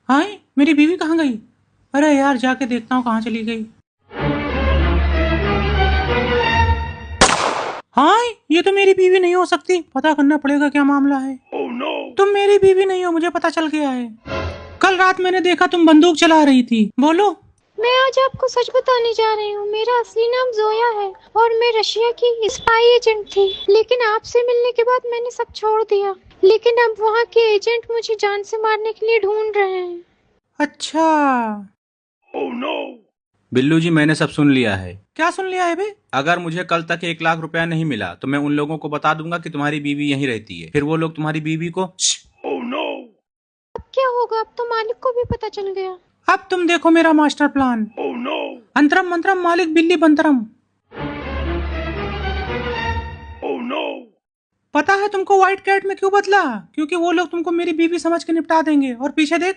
हाय, मेरी बीवी कहाँ गई? अरे यार, जाके देखता हूँ कहाँ चली गई। हाय, ये तो मेरी बीवी नहीं हो सकती। पता करना पड़ेगा क्या मामला है। तुम मेरी बीवी नहीं हो, मुझे पता चल गया है। कल रात मैंने देखा तुम बंदूक चला रही थी। बोलो। मैं आज आपको सच बताने जा रही हूँ। मेरा असली नाम जोया है और मैं रशिया की स्पाई एजेंट थी। लेकिन आपसे मिलने के बाद मैंने सब छोड़ दिया। लेकिन अब वहाँ के एजेंट मुझे जान से मारने के लिए ढूंढ रहे हैं। अच्छा। बिल्लू जी, मैंने सब सुन लिया है। क्या सुन लिया है बे? अगर मुझे कल तक 1 लाख रुपया नहीं मिला तो मैं उन लोगों को बता दूंगा कि तुम्हारी बीवी यहीं रहती है। फिर वो लोग तुम्हारी बीवी को अब क्या होगा? अब तो मालिक को भी पता चल गया। अब तुम देखो मेरा मास्टर प्लान। अंतरम मंत्रम मालिक बिल्ली बंतरम। पता है तुमको व्हाइट कैट में क्यों बदला? क्योंकि वो लोग तुमको मेरी बीवी समझ के निपटा देंगे। और पीछे देख,